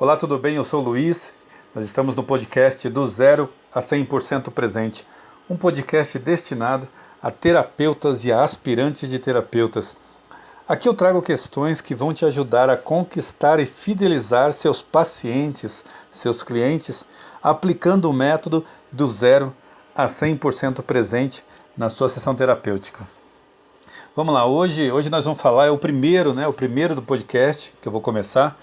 Olá, tudo bem? Eu sou o Luiz. Nós estamos no podcast do Zero a 100% Presente, um podcast destinado a terapeutas e a aspirantes de terapeutas. Aqui eu trago questões que vão te ajudar a conquistar e fidelizar seus pacientes, seus clientes, aplicando o método do Zero a 100% Presente na sua sessão terapêutica. Vamos lá, hoje nós vamos falar, é o primeiro do podcast que eu vou começar,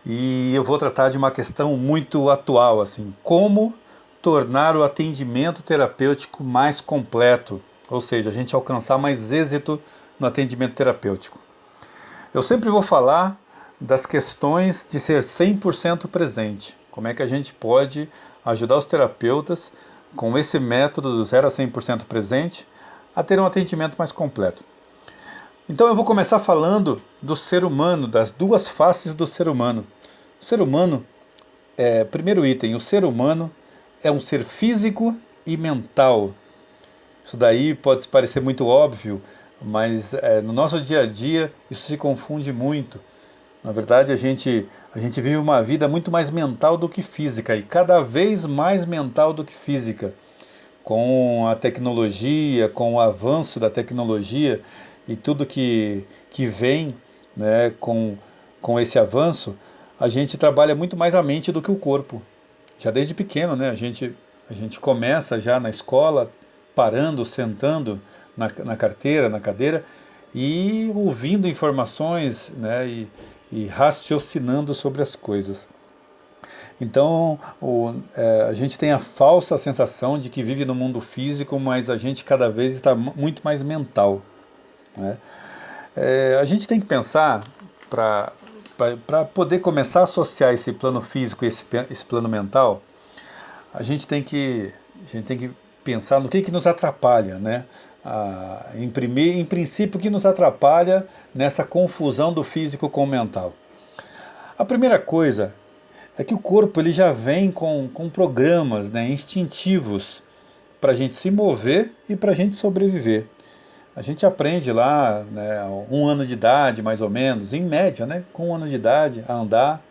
e eu vou tratar de uma questão muito atual, assim, como tornar o atendimento terapêutico mais completo, ou seja, a gente alcançar mais êxito no atendimento terapêutico. Eu sempre vou falar das questões de ser 100% presente, como é que a gente pode ajudar os terapeutas com esse método do 0 a 100% presente a ter um atendimento mais completo. Então eu vou começar falando do ser humano, das duas faces do ser humano. O ser humano, primeiro item, o ser humano é um ser físico e mental. Isso daí pode parecer muito óbvio, mas no nosso dia a dia isso se confunde muito. Na verdade, a gente vive uma vida muito mais mental do que física, e cada vez mais mental do que física. Com a tecnologia, com o avanço da tecnologia e tudo que vem, né, com esse avanço, a gente trabalha muito mais a mente do que o corpo. Já desde pequeno, né, a gente começa já na escola, parando, sentando na carteira, na cadeira, e ouvindo informações, né, e raciocinando sobre as coisas. Então, a gente tem a falsa sensação de que vive no mundo físico, mas a gente cada vez está muito mais mental, né? A gente tem que pensar, para poder começar a associar esse plano físico e esse plano mental, a gente tem que pensar no que nos atrapalha, né? Em princípio, o que nos atrapalha nessa confusão do físico com o mental. A primeira coisa é que o corpo ele já vem com programas, né, instintivos para a gente se mover e para a gente sobreviver. A gente aprende lá, né, 1 ano de idade, mais ou menos, em média, né, com 1 ano de idade, a andar.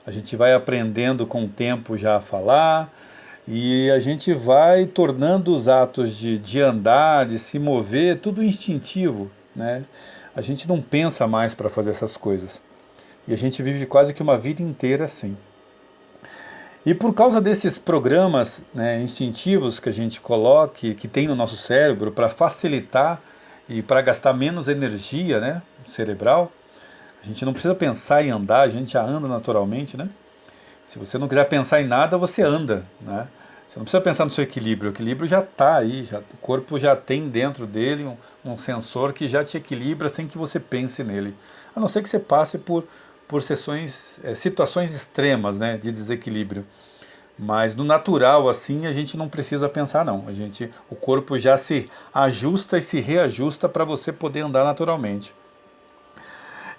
A gente vai aprendendo com o tempo já a falar, e a gente vai tornando os atos de andar, de se mover, tudo instintivo, né? A gente não pensa mais para fazer essas coisas. E a gente vive quase que uma vida inteira assim. E por causa desses programas, né, instintivos que a gente coloca, que tem no nosso cérebro, para facilitar e para gastar menos energia, né, cerebral, a gente não precisa pensar em andar, a gente já anda naturalmente, né? Se você não quiser pensar em nada, você anda, né? Você não precisa pensar no seu equilíbrio, o equilíbrio já está aí, o corpo já tem dentro dele um sensor que já te equilibra sem que você pense nele. A não ser que você passe por situações extremas, né, de desequilíbrio. Mas no natural, assim, a gente não precisa pensar, não. O corpo já se ajusta e se reajusta para você poder andar naturalmente.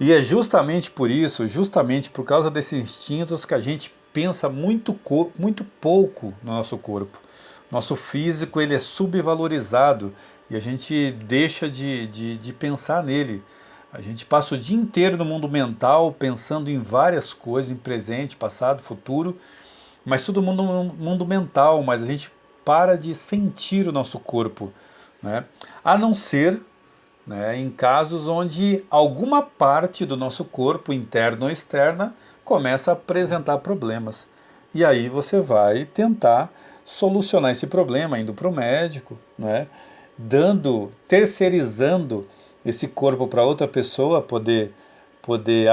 E é justamente por isso, justamente por causa desses instintos, que a gente pensa muito pouco no nosso corpo. Nosso físico ele é subvalorizado e a gente deixa de pensar nele. A gente passa o dia inteiro no mundo mental pensando em várias coisas, em presente, passado, futuro, mas todo mundo mental, mas a gente para de sentir o nosso corpo, né? A não ser, né, em casos onde alguma parte do nosso corpo, interna ou externa, começa a apresentar problemas. E aí você vai tentar solucionar esse problema, indo para o médico, né, terceirizando esse corpo para outra pessoa poder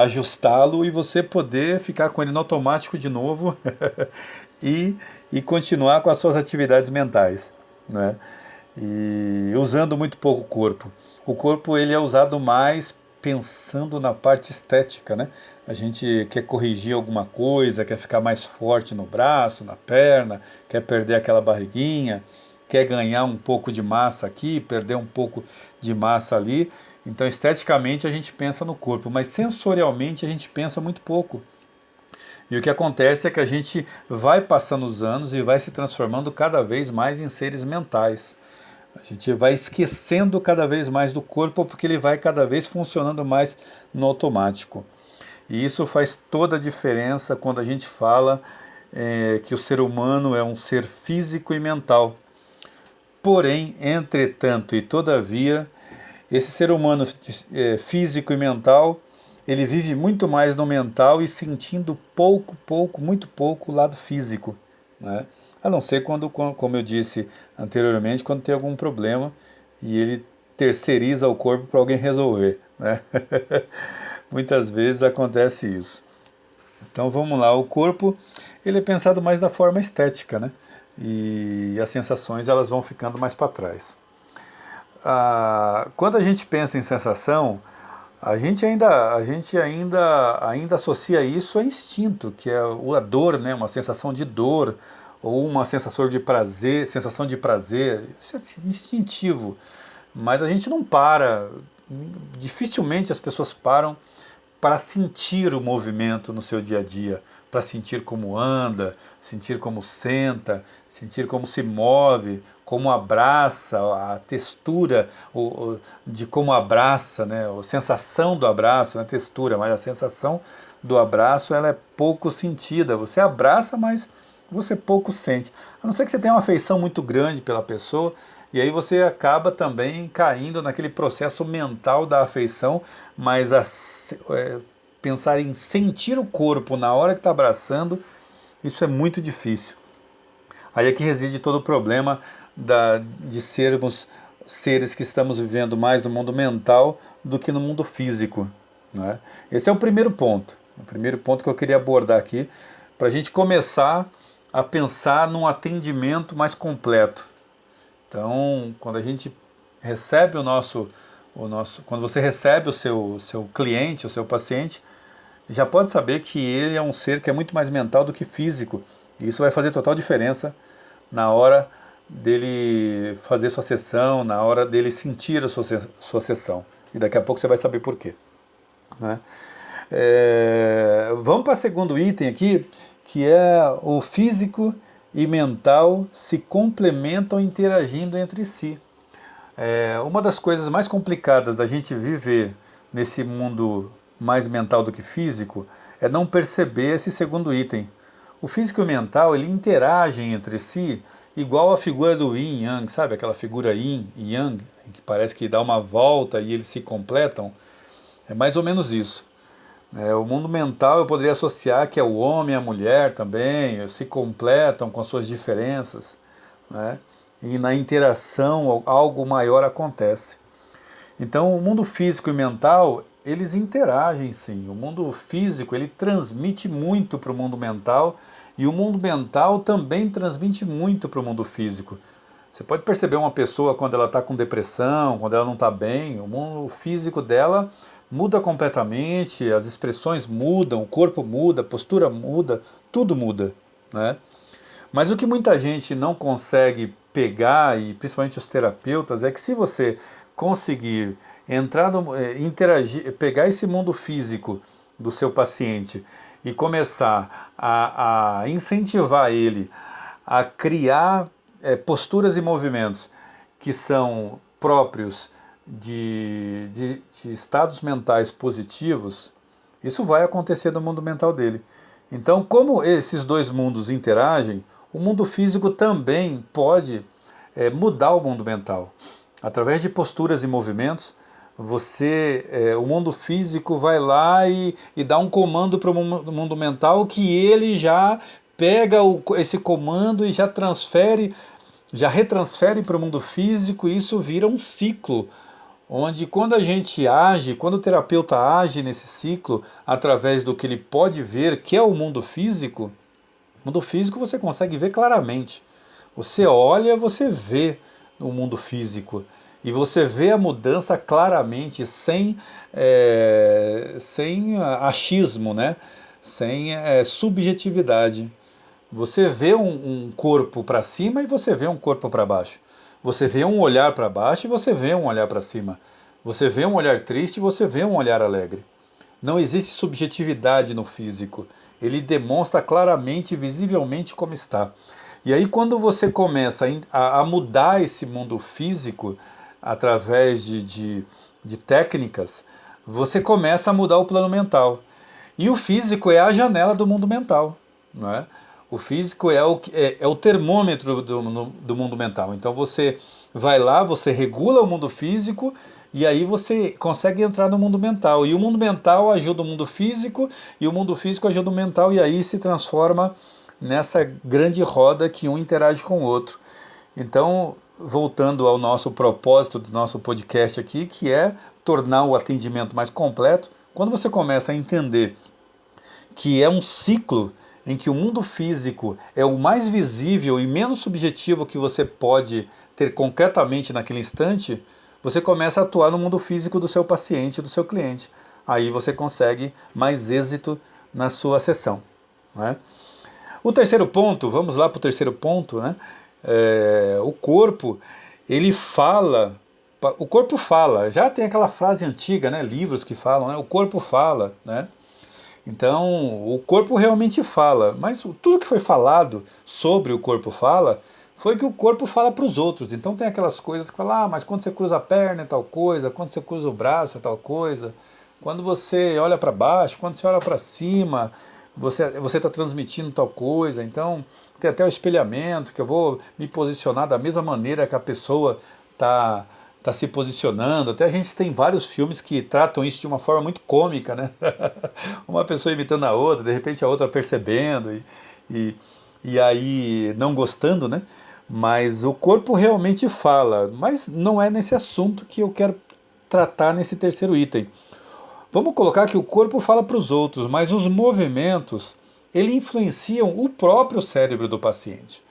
ajustá-lo e você poder ficar com ele no automático de novo e continuar com as suas atividades mentais, né? E usando muito pouco o corpo. O corpo ele é usado mais pensando na parte estética, né? A gente quer corrigir alguma coisa, quer ficar mais forte no braço, na perna, quer perder aquela barriguinha, quer ganhar um pouco de massa aqui, perder um pouco de massa ali. Então, esteticamente a gente pensa no corpo, mas sensorialmente a gente pensa muito pouco. E o que acontece é que a gente vai passando os anos e vai se transformando cada vez mais em seres mentais. A gente vai esquecendo cada vez mais do corpo porque ele vai cada vez funcionando mais no automático. E isso faz toda a diferença quando a gente fala que o ser humano é um ser físico e mental. Porém, entretanto e todavia, esse ser humano físico e mental, ele vive muito mais no mental e sentindo muito pouco o lado físico, né? A não ser quando, como eu disse anteriormente, quando tem algum problema e ele terceiriza o corpo para alguém resolver, né? Muitas vezes acontece isso. Então vamos lá, o corpo ele é pensado mais da forma estética, né? E as sensações elas vão ficando mais para trás. Quando a gente pensa em sensação, a gente ainda associa isso a instinto, que é a dor, né? Uma sensação de dor ou uma sensação de prazer, isso é instintivo. Mas a gente não para, dificilmente as pessoas param para sentir o movimento no seu dia a dia, para sentir como anda, sentir como senta, sentir como se move, como abraça, a textura de como abraça, né? A sensação do abraço, não é textura, mas a sensação do abraço ela é pouco sentida. Você abraça, mas você pouco sente. A não ser que você tenha uma afeição muito grande pela pessoa, e aí você acaba também caindo naquele processo mental da afeição, mas pensar em sentir o corpo na hora que está abraçando, isso é muito difícil. Aí é que reside todo o problema de sermos seres que estamos vivendo mais no mundo mental do que no mundo físico, né? Esse é o primeiro ponto que eu queria abordar aqui, para a gente começar a pensar num atendimento mais completo. Então, quando a gente recebe quando você recebe o seu cliente, o seu paciente, já pode saber que ele é um ser que é muito mais mental do que físico. E isso vai fazer total diferença na hora dele fazer sua sessão, na hora dele sentir a sua sessão. E daqui a pouco você vai saber por quê, né? Vamos para o segundo item aqui, que é o físico e mental se complementam interagindo entre si. Uma das coisas mais complicadas da gente viver nesse mundo mais mental do que físico é não perceber esse segundo item. O físico e o mental, ele interagem entre si igual a figura do Yin e Yang, sabe? Aquela figura Yin e Yang, que parece que dá uma volta e eles se completam. É mais ou menos isso. O mundo mental eu poderia associar que é o homem e a mulher também, se completam com as suas diferenças, né? E na interação algo maior acontece. Então o mundo físico e mental, eles interagem sim. O mundo físico, ele transmite muito para o mundo mental e o mundo mental também transmite muito para o mundo físico. Você pode perceber uma pessoa quando ela está com depressão, quando ela não está bem, o mundo físico dela muda completamente, as expressões mudam, o corpo muda, a postura muda, tudo muda, né? Mas o que muita gente não consegue pegar, e principalmente os terapeutas, é que se você conseguir interagir, pegar esse mundo físico do seu paciente e começar a incentivar ele a criar posturas e movimentos que são próprios de estados mentais positivos, isso vai acontecer no mundo mental dele. Então, como esses dois mundos interagem, o mundo físico também pode mudar o mundo mental. Através de posturas e movimentos, o mundo físico vai lá e dá um comando para o mundo mental que ele já pega esse comando e já retransfere para o mundo físico, e isso vira um ciclo, onde quando o terapeuta age nesse ciclo, através do que ele pode ver, que é o mundo físico você consegue ver claramente. Você olha, você vê o mundo físico. E você vê a mudança claramente, sem achismo, né? Sem subjetividade. Você vê um corpo para cima e você vê um corpo para baixo. Você vê um olhar para baixo e você vê um olhar para cima. Você vê um olhar triste e você vê um olhar alegre. Não existe subjetividade no físico. Ele demonstra claramente e visivelmente como está. E aí quando você começa a mudar esse mundo físico através de técnicas, você começa a mudar o plano mental. E o físico é a janela do mundo mental, não é? O físico é o termômetro do mundo mental. Então você vai lá, você regula o mundo físico e aí você consegue entrar no mundo mental. E o mundo mental ajuda o mundo físico e o mundo físico ajuda o mental e aí se transforma nessa grande roda que um interage com o outro. Então, voltando ao nosso propósito do nosso podcast aqui, que é tornar o atendimento mais completo, quando você começa a entender que é um ciclo em que o mundo físico é o mais visível e menos subjetivo que você pode ter concretamente naquele instante, você começa a atuar no mundo físico do seu paciente, do seu cliente. Aí você consegue mais êxito na sua sessão, né? O terceiro ponto, vamos lá para o terceiro ponto, né? O corpo, ele fala, o corpo fala, já tem aquela frase antiga, né? Livros que falam, né? O corpo fala, né? Então, o corpo realmente fala, mas tudo que foi falado sobre o corpo fala foi que o corpo fala para os outros. Então tem aquelas coisas que falam, mas quando você cruza a perna é tal coisa, quando você cruza o braço é tal coisa, quando você olha para baixo, quando você olha para cima, você está transmitindo tal coisa. Então tem até o espelhamento, que eu vou me posicionar da mesma maneira que a pessoa está se posicionando. Até a gente tem vários filmes que tratam isso de uma forma muito cômica, né? Uma pessoa imitando a outra, de repente a outra percebendo e, e aí não gostando, né? Mas o corpo realmente fala, mas não é nesse assunto que eu quero tratar nesse terceiro item. Vamos colocar que o corpo fala para os outros, mas os movimentos, ele influenciam o próprio cérebro do paciente.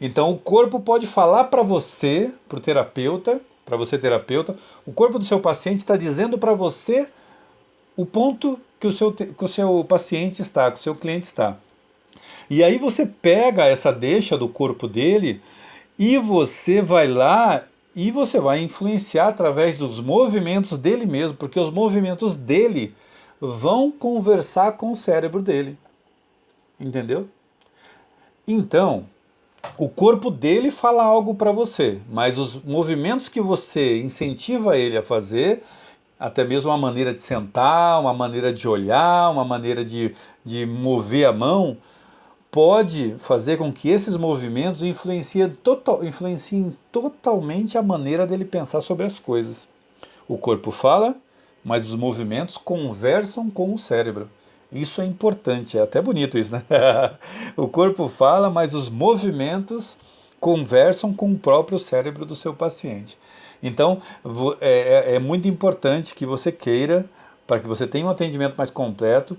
Então o corpo pode falar para você, para você terapeuta, o corpo do seu paciente está dizendo para você o ponto que o seu paciente está, que o seu cliente está. E aí você pega essa deixa do corpo dele e você vai lá e você vai influenciar através dos movimentos dele mesmo, porque os movimentos dele vão conversar com o cérebro dele. Entendeu? Então, o corpo dele fala algo para você, mas os movimentos que você incentiva ele a fazer, até mesmo uma maneira de sentar, uma maneira de olhar, uma maneira de mover a mão, pode fazer com que esses movimentos influenciem totalmente a maneira dele pensar sobre as coisas. O corpo fala, mas os movimentos conversam com o cérebro. Isso é importante, é até bonito isso, né? O corpo fala, mas os movimentos conversam com o próprio cérebro do seu paciente. Então, é muito importante que você queira, para que você tenha um atendimento mais completo,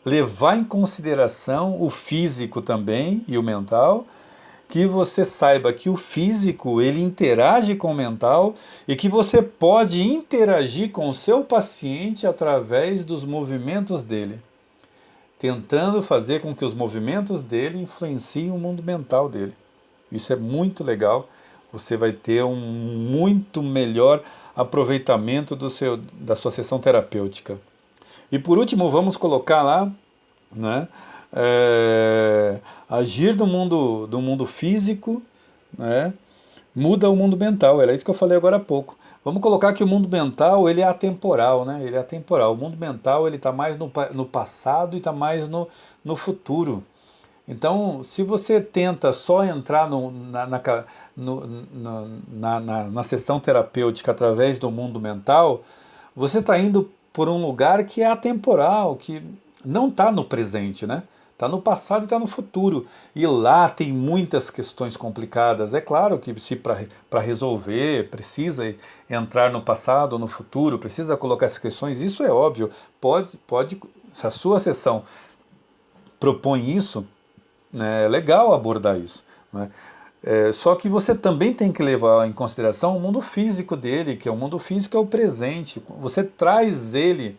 levar em consideração o físico também e o mental, que você saiba que o físico ele interage com o mental e que você pode interagir com o seu paciente através dos movimentos dele, tentando fazer com que os movimentos dele influenciem o mundo mental dele. Isso é muito legal, você vai ter um muito melhor aproveitamento da sua sessão terapêutica. E por último, vamos colocar lá, né, agir do mundo físico, né, muda o mundo mental. Era isso que eu falei agora há pouco. Vamos colocar que o mundo mental ele é atemporal, né? Ele é atemporal. O mundo mental ele está mais no passado e está mais no futuro. Então, se você tenta só entrar na sessão terapêutica através do mundo mental, você está indo por um lugar que é atemporal, que não está no presente, né? Está no passado e está no futuro. E lá tem muitas questões complicadas. É claro que se para resolver precisa entrar no passado ou no futuro, precisa colocar essas questões, isso é óbvio. Pode, se a sua sessão propõe isso, né, é legal abordar isso, né? Só que você também tem que levar em consideração o mundo físico dele, que é o mundo físico é o presente. Você traz ele,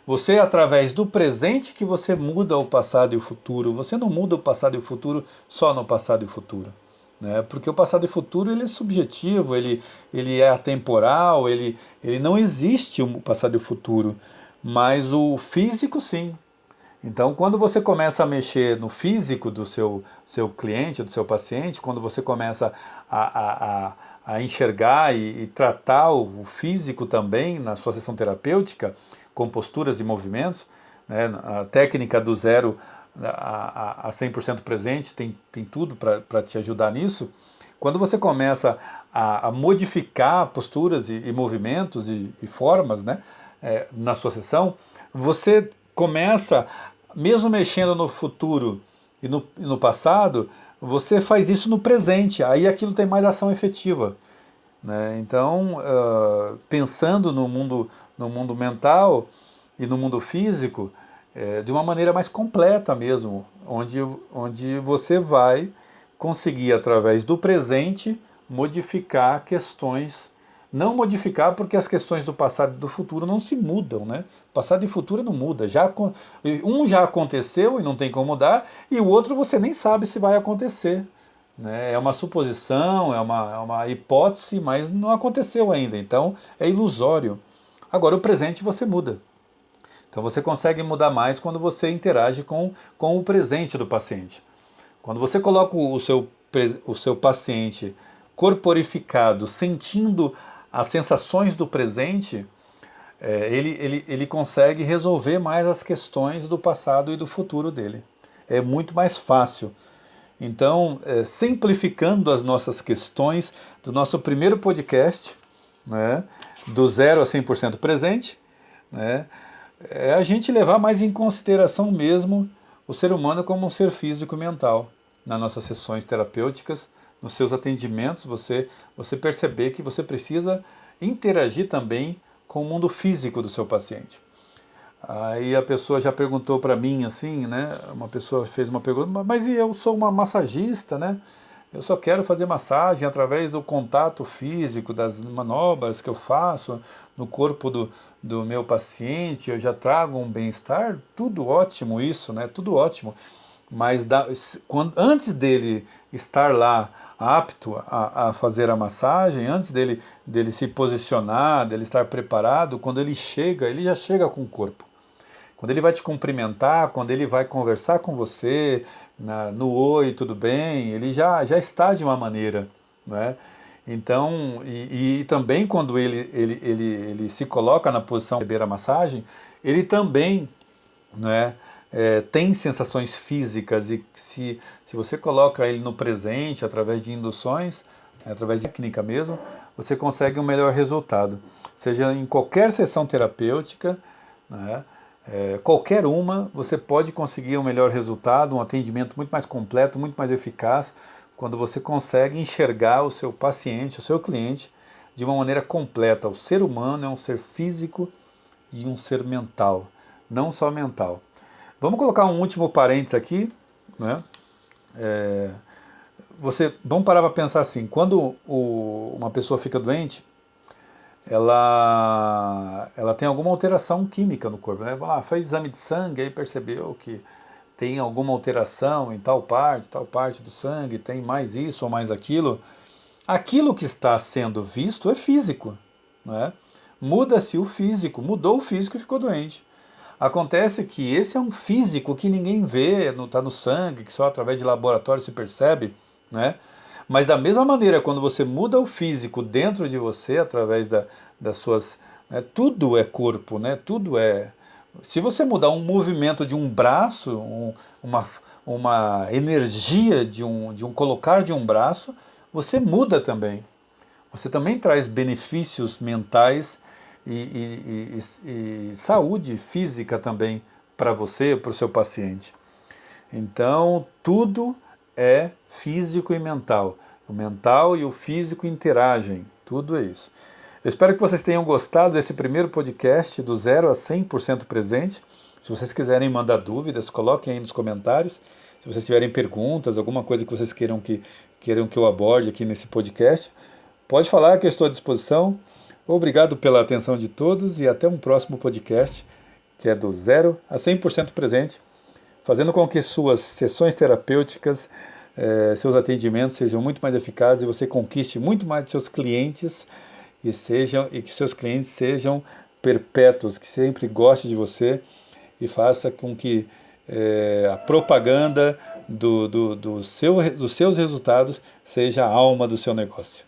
você através do presente que você muda o passado e o futuro. Você não muda o passado e o futuro só no passado e o futuro, né? Porque o passado e o futuro ele é subjetivo, ele é atemporal, ele não existe o passado e o futuro, mas o físico sim. Então, quando você começa a mexer no físico do seu cliente, do seu paciente, quando você começa a enxergar e tratar o físico também na sua sessão terapêutica, com posturas e movimentos, né? A técnica do 0 a 100% presente tem tudo para te ajudar nisso. Quando você começa a modificar posturas e movimentos e formas, né, na sua sessão, você começa, mesmo mexendo no futuro e no passado, você faz isso no presente, aí aquilo tem mais ação efetiva, né? Então, pensando no mundo mental e no mundo físico, de uma maneira mais completa mesmo, onde você vai conseguir, através do presente, modificar questões. Não modificar porque as questões do passado e do futuro não se mudam, né? Passado e futuro não muda. Um já aconteceu e não tem como mudar, e o outro você nem sabe se vai acontecer, né? É uma suposição, é uma hipótese, mas não aconteceu ainda, então é ilusório. Agora, o presente você muda. Então você consegue mudar mais quando você interage com o presente do paciente. Quando você coloca o seu paciente corporificado, sentindo as sensações do presente, ele consegue resolver mais as questões do passado e do futuro dele. É muito mais fácil. Então, simplificando as nossas questões do nosso primeiro podcast, né, do 0 a 100% presente, né, é a gente levar mais em consideração mesmo o ser humano como um ser físico e mental. Nas nossas sessões terapêuticas, nos seus atendimentos, você perceber que você precisa interagir também com o mundo físico do seu paciente. Aí a pessoa já perguntou para mim assim, né? Uma pessoa fez uma pergunta, mas eu sou uma massagista, né? Eu só quero fazer massagem através do contato físico, das manobras que eu faço no corpo do meu paciente, eu já trago um bem-estar, tudo ótimo isso, né? Tudo ótimo. Mas antes dele estar lá apto a fazer a massagem, antes dele se posicionar, dele estar preparado, quando ele chega, ele já chega com o corpo. Quando ele vai te cumprimentar, quando ele vai conversar com você, no oi, tudo bem, ele já está de uma maneira, né? Então, e também quando ele se coloca na posição de receber a massagem, ele também, né, tem sensações físicas, e se você coloca ele no presente, através de induções, através de técnica mesmo, você consegue um melhor resultado. Seja em qualquer sessão terapêutica, né, qualquer uma, você pode conseguir um melhor resultado, um atendimento muito mais completo, muito mais eficaz, quando você consegue enxergar o seu paciente, o seu cliente, de uma maneira completa. O ser humano é um ser físico e um ser mental, não só mental. Vamos colocar um último parênteses aqui, né? Vamos parar para pensar assim, quando uma pessoa fica doente, ela tem alguma alteração química no corpo, né? Fez exame de sangue, aí percebeu que tem alguma alteração em tal parte do sangue, tem mais isso ou mais aquilo. Aquilo que está sendo visto é físico, né? Muda-se o físico, mudou o físico e ficou doente. Acontece que esse é um físico que ninguém vê, não está no sangue, que só através de laboratório se percebe, né? Mas da mesma maneira, quando você muda o físico dentro de você, através das suas... Né, tudo é corpo, né? Tudo é... Se você mudar um movimento de um braço, uma energia de um colocar de um braço, você muda também. Você também traz benefícios mentais e saúde física também para você, para o seu paciente. Então, tudo é físico e mental. O mental e o físico interagem, tudo é isso. Eu espero que vocês tenham gostado desse primeiro podcast do 0 a 100% presente. Se vocês quiserem mandar dúvidas, coloquem aí nos comentários. Se vocês tiverem perguntas, alguma coisa que vocês queiram que eu aborde aqui nesse podcast, pode falar que eu estou à disposição. Obrigado pela atenção de todos e até um próximo podcast, que é do 0 a 100% presente, fazendo com que suas sessões terapêuticas, seus atendimentos sejam muito mais eficazes e você conquiste muito mais de seus clientes e que seus clientes sejam perpétuos, que sempre gostem de você e faça com que a propaganda dos seus resultados seja a alma do seu negócio.